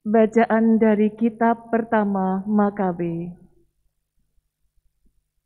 Bacaan dari kitab pertama Makabe.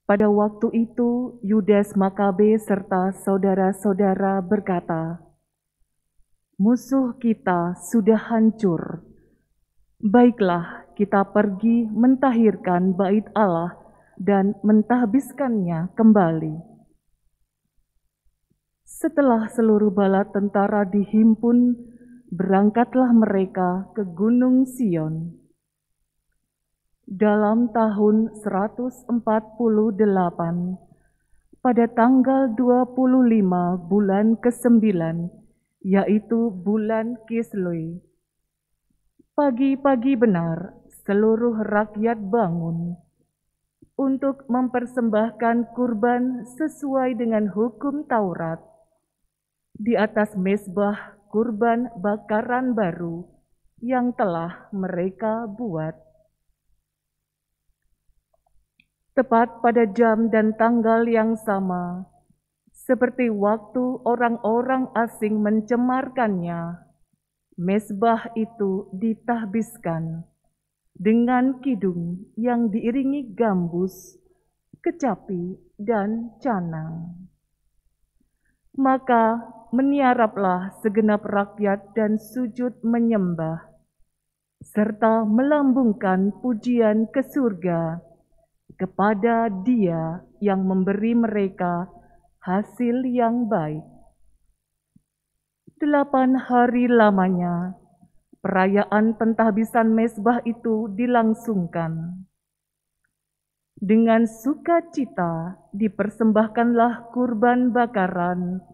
Pada waktu itu, Yudas Makabe serta saudara-saudara berkata, "Musuh kita sudah hancur. Baiklah, kita pergi mentahirkan bait Allah dan mentahbiskannya kembali." Setelah seluruh bala tentara dihimpun, berangkatlah mereka ke Gunung Sion. Dalam tahun 148, pada tanggal 25 bulan ke-9, yaitu bulan Kislew, pagi-pagi benar seluruh rakyat bangun untuk mempersembahkan kurban sesuai dengan hukum Taurat di atas mezbah kurban bakaran baru yang telah mereka buat. Tepat pada jam dan tanggal yang sama, seperti waktu orang-orang asing mencemarkannya, mezbah itu ditahbiskan dengan kidung yang diiringi gambus, kecapi, dan canang. Maka meniaraplah segenap rakyat dan sujud menyembah, serta melambungkan pujian ke surga kepada Dia yang memberi mereka hasil yang baik. 8 hari lamanya, perayaan pentahbisan mezbah itu dilangsungkan. Dengan sukacita dipersembahkanlah kurban bakaran,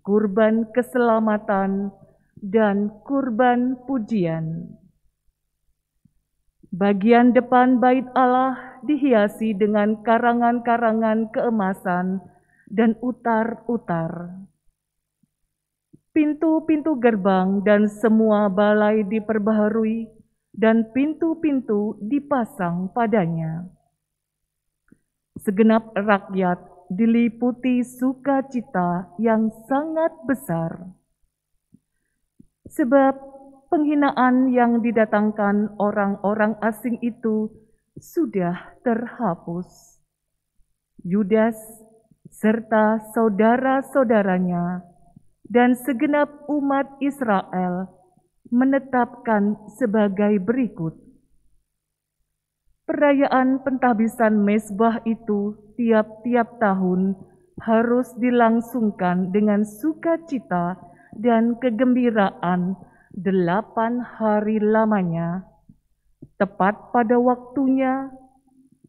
kurban keselamatan, dan kurban pujian. Bagian depan bait Allah dihiasi dengan karangan-karangan keemasan dan utar-utar. Pintu-pintu gerbang dan semua balai diperbaharui, dan pintu-pintu dipasang padanya. Segenap rakyat diliputi sukacita yang sangat besar, sebab penghinaan yang didatangkan orang-orang asing itu sudah terhapus. Yudas serta saudara-saudaranya dan segenap umat Israel menetapkan sebagai berikut. Perayaan pentahbisan mezbah itu tiap-tiap tahun harus dilangsungkan dengan sukacita dan kegembiraan 8 hari lamanya, tepat pada waktunya,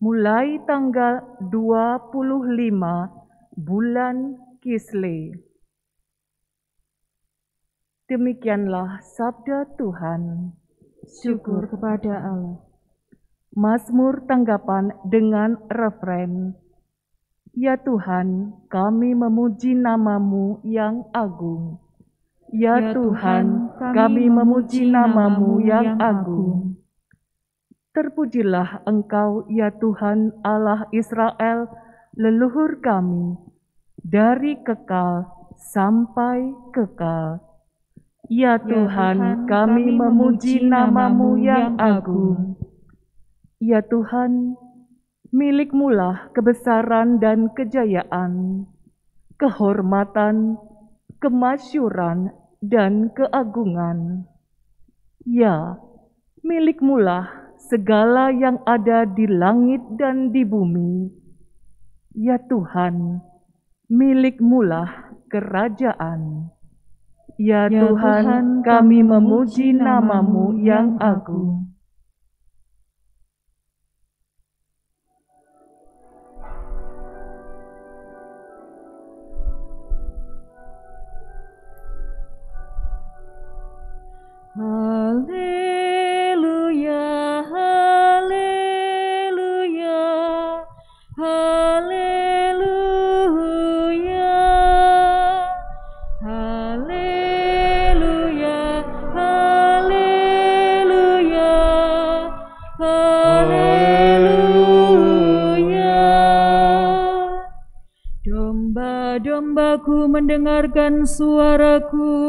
mulai tanggal 25 bulan Kislew. Demikianlah sabda Tuhan. Syukur kepada Allah. Mazmur tanggapan dengan refren, "Ya Tuhan, kami memuji nama-Mu yang agung. Ya Tuhan, kami memuji nama-Mu yang agung. Terpujilah Engkau, ya Tuhan Allah Israel, leluhur kami, dari kekal sampai kekal. Ya Tuhan, kami memuji nama-Mu yang agung. Ya Tuhan, milik-Mulah kebesaran dan kejayaan, kehormatan, kemasyuran, dan keagungan. Ya, milik-Mulah segala yang ada di langit dan di bumi. Ya Tuhan, milik-Mulah kerajaan. Ya Tuhan, kami memuji nama-Mu yang agung." Haleluya, haleluya, haleluya, haleluya, haleluya, haleluya. Domba-dombaku mendengarkan suaraku,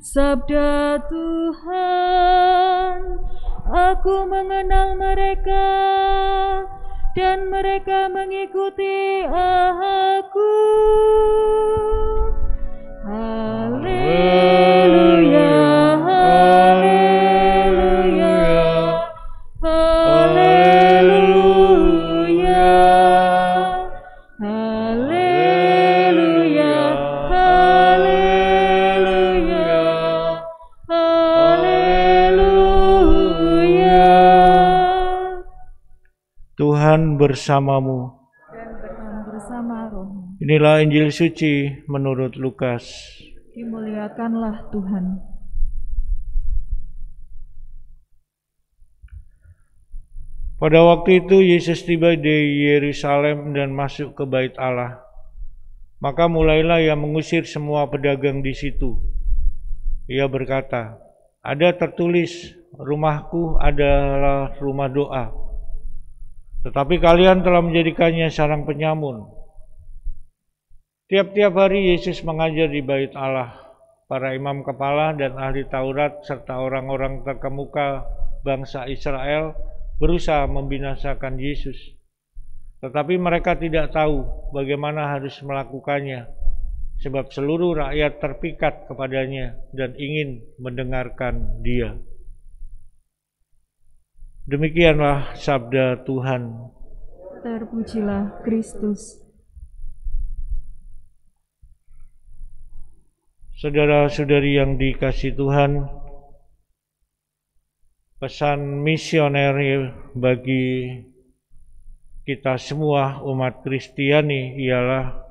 Sabda Tuhan, aku mengenal mereka, dan mereka mengikuti aku. Haleluya, haleluya, haleluya, haleluya, haleluya, haleluya. Tuhan bersamamu. Dan bersama rohmu. Inilah Injil suci menurut Lukas. Dimuliakanlah Tuhan. Pada waktu itu Yesus tiba di Yerusalem dan masuk ke Bait Allah. Maka mulailah ia mengusir semua pedagang di situ. Ia berkata, "Ada tertulis, rumahku adalah rumah doa. Tetapi kalian telah menjadikannya sarang penyamun." Tiap-tiap hari Yesus mengajar di Bait Allah. Para imam kepala dan ahli Taurat serta orang-orang terkemuka bangsa Israel berusaha membinasakan Yesus. Tetapi mereka tidak tahu bagaimana harus melakukannya, sebab seluruh rakyat terpikat kepadanya dan ingin mendengarkan Dia. Demikianlah sabda Tuhan. Terpujilah Kristus. Saudara-saudari yang dikasihi Tuhan, pesan misioner bagi kita semua umat Kristiani ialah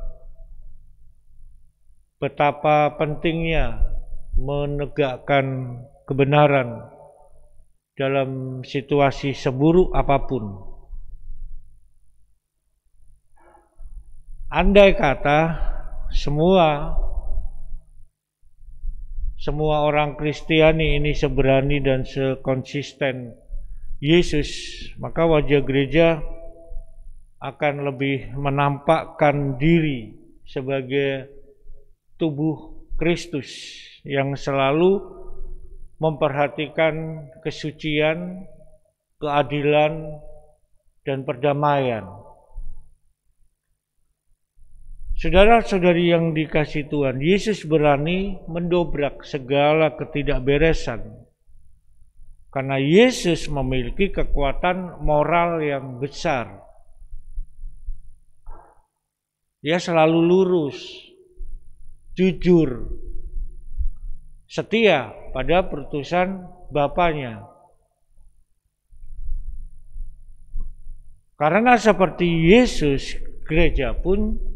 betapa pentingnya menegakkan kebenaran dalam situasi seburuk apapun. Andai kata semua orang Kristiani ini seberani dan sekonsisten Yesus, maka wajah gereja akan lebih menampakkan diri sebagai tubuh Kristus yang selalu memperhatikan kesucian, keadilan, dan perdamaian. Saudara-saudari yang dikasihi Tuhan, Yesus berani mendobrak segala ketidakberesan karena Yesus memiliki kekuatan moral yang besar. Dia selalu lurus, jujur, setia pada putusan Bapanya. Karena seperti Yesus, gereja pun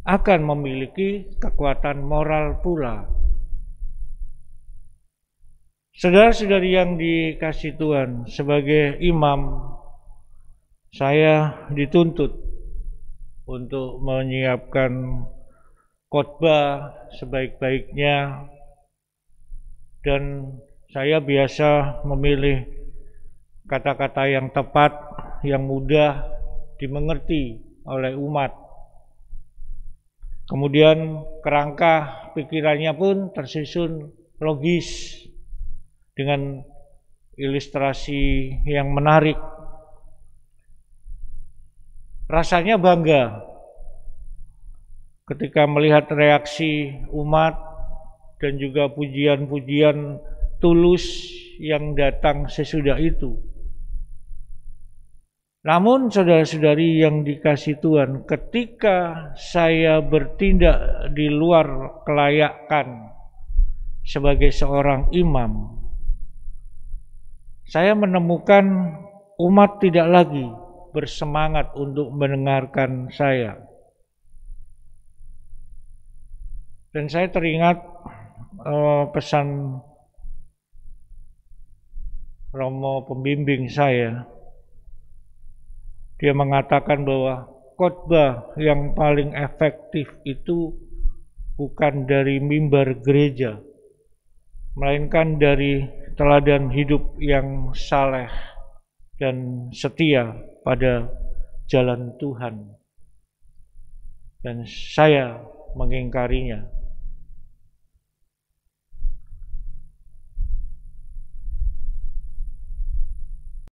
akan memiliki kekuatan moral pula. Saudara-saudari yang dikasihi Tuhan, sebagai imam, saya dituntut untuk menyiapkan khotbah sebaik-baiknya, dan saya biasa memilih kata-kata yang tepat, yang mudah dimengerti oleh umat. Kemudian kerangka pikirannya pun tersusun logis dengan ilustrasi yang menarik. Rasanya bangga ketika melihat reaksi umat dan juga pujian-pujian tulus yang datang sesudah itu. Namun saudara-saudari yang dikasihi Tuhan, ketika saya bertindak di luar kelayakan sebagai seorang imam, saya menemukan umat tidak lagi bersemangat untuk mendengarkan saya. Dan saya teringat pesan Romo pembimbing saya. Dia mengatakan bahwa khotbah yang paling efektif itu bukan dari mimbar gereja, melainkan dari teladan hidup yang saleh dan setia pada jalan Tuhan. Dan saya mengingkarinya.